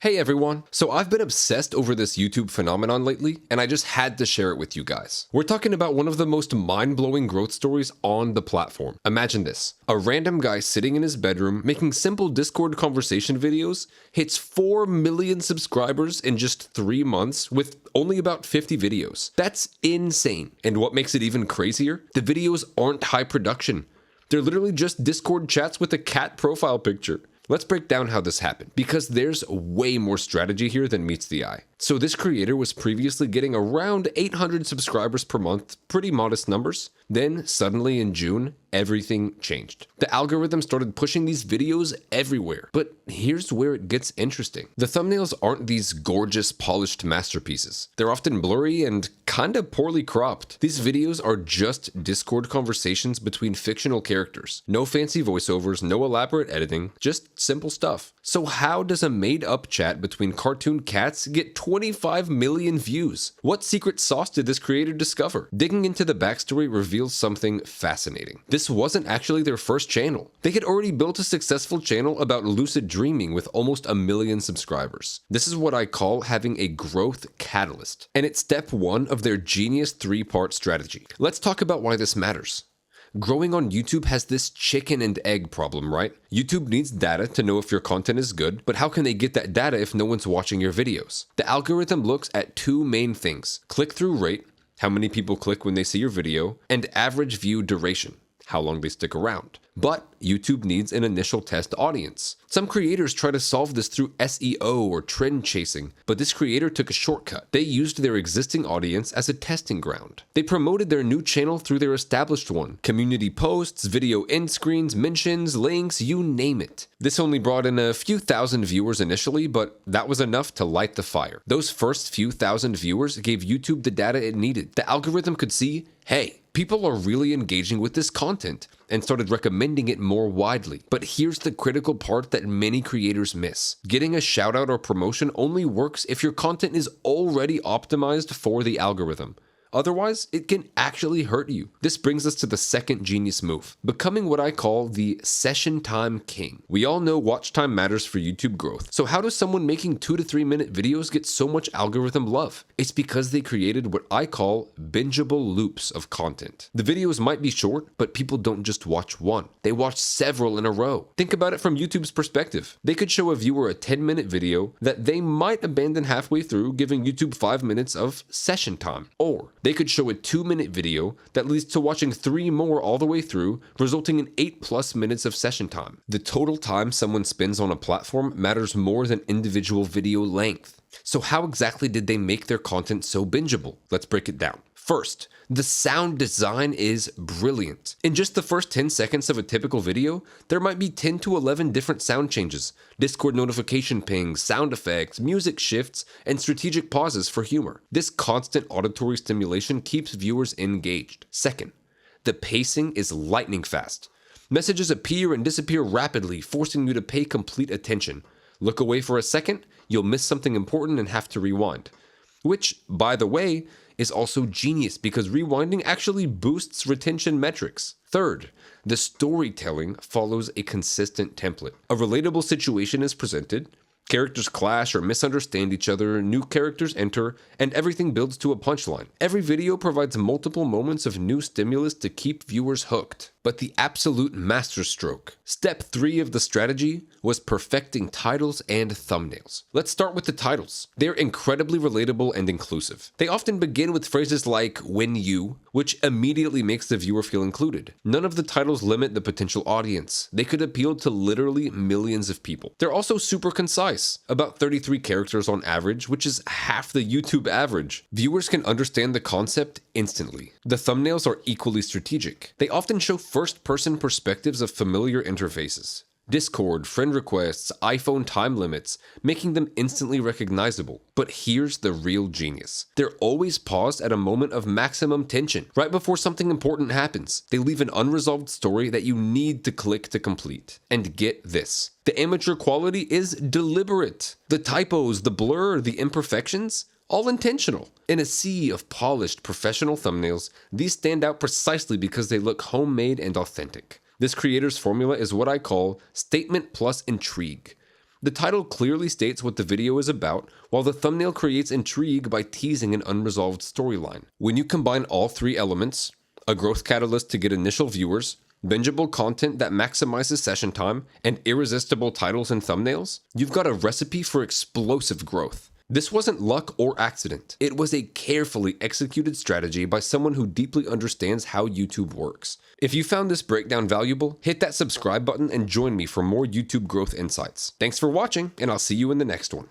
Hey everyone, so I've been obsessed over this YouTube phenomenon lately, and I just had to share it with you guys. We're talking about one of the most mind-blowing growth stories on the platform. Imagine this, a random guy sitting in his bedroom making simple Discord conversation videos hits 4 million subscribers in just 3 months with only about 50 videos. That's insane. And what makes it even crazier? The videos aren't high production. They're literally just Discord chats with a cat profile picture. Let's break down how this happened, because there's way more strategy here than meets the eye. So this creator was previously getting around 800 subscribers per month, pretty modest numbers. Then suddenly in June, everything changed. The algorithm started pushing these videos everywhere. But here's where it gets interesting. The thumbnails aren't these gorgeous, polished masterpieces. They're often blurry and kinda poorly cropped. These videos are just Discord conversations between fictional characters. No fancy voiceovers, no elaborate editing, just simple stuff. So how does a made-up chat between cartoon cats get 25 million views? What secret sauce did this creator discover? Digging into the backstory reveals something fascinating. This wasn't actually their first channel. They had already built a successful channel about lucid dreaming with almost 1 million subscribers. This is what I call having a growth catalyst, and it's step 1 of their genius 3-part strategy. Let's talk about why this matters. Growing on YouTube has this chicken and egg problem, right? YouTube needs data to know if your content is good, but how can they get that data if no one's watching your videos? The algorithm looks at 2 main things: click-through rate, how many people click when they see your video, and average view duration, how long they stick around. But YouTube needs an initial test audience. Some creators try to solve this through SEO or trend chasing, but this creator took a shortcut. They used their existing audience as a testing ground. They promoted their new channel through their established one. Community posts, video end screens, mentions, links, you name it. This only brought in a few thousand viewers initially, but that was enough to light the fire. Those first few thousand viewers gave YouTube the data it needed. The algorithm could see, hey, people are really engaging with this content, and started recommending it more widely. But here's the critical part that many creators miss. Getting a shout out or promotion only works if your content is already optimized for the algorithm. Otherwise, it can actually hurt you. This brings us to the second genius move, becoming what I call the session time king. We all know watch time matters for YouTube growth. So how does someone making 2 to 3 minute videos get so much algorithm love? It's because they created what I call bingeable loops of content. The videos might be short, but people don't just watch one. They watch several in a row. Think about it from YouTube's perspective. They could show a viewer a 10-minute video that they might abandon halfway through, giving YouTube 5 minutes of session time. Or they could show a 2-minute video that leads to watching 3 more all the way through, resulting in 8+ minutes of session time. The total time someone spends on a platform matters more than individual video length. So how exactly did they make their content so bingeable? Let's break it down. First, the sound design is brilliant. In just the first 10 seconds of a typical video, there might be 10 to 11 different sound changes, Discord notification pings, sound effects, music shifts, and strategic pauses for humor. This constant auditory stimulation keeps viewers engaged. Second, the pacing is lightning fast. Messages appear and disappear rapidly, forcing you to pay complete attention. Look away for a second, you'll miss something important and have to rewind. Which, by the way, is also genius because rewinding actually boosts retention metrics. Third, the storytelling follows a consistent template. A relatable situation is presented, characters clash or misunderstand each other, new characters enter, and everything builds to a punchline. Every video provides multiple moments of new stimulus to keep viewers hooked. But the absolute masterstroke, step 3 of the strategy, was perfecting titles and thumbnails. Let's start with the titles. They're incredibly relatable and inclusive. They often begin with phrases like "when you," which immediately makes the viewer feel included. None of the titles limit the potential audience. They could appeal to literally millions of people. They're also super concise, about 33 characters on average, which is half the YouTube average. Viewers can understand the concept instantly. The thumbnails are equally strategic. They often show first-person perspectives of familiar interfaces. Discord, friend requests, iPhone time limits, making them instantly recognizable. But here's the real genius. They're always paused at a moment of maximum tension, right before something important happens. They leave an unresolved story that you need to click to complete. And get this, the amateur quality is deliberate. The typos, the blur, the imperfections, all intentional. In a sea of polished professional thumbnails, these stand out precisely because they look homemade and authentic. This creator's formula is what I call statement plus intrigue. The title clearly states what the video is about, while the thumbnail creates intrigue by teasing an unresolved storyline. When you combine all three elements, a growth catalyst to get initial viewers, bingeable content that maximizes session time, and irresistible titles and thumbnails, you've got a recipe for explosive growth. This wasn't luck or accident. It was a carefully executed strategy by someone who deeply understands how YouTube works. If you found this breakdown valuable, hit that subscribe button and join me for more YouTube growth insights. Thanks for watching, and I'll see you in the next one.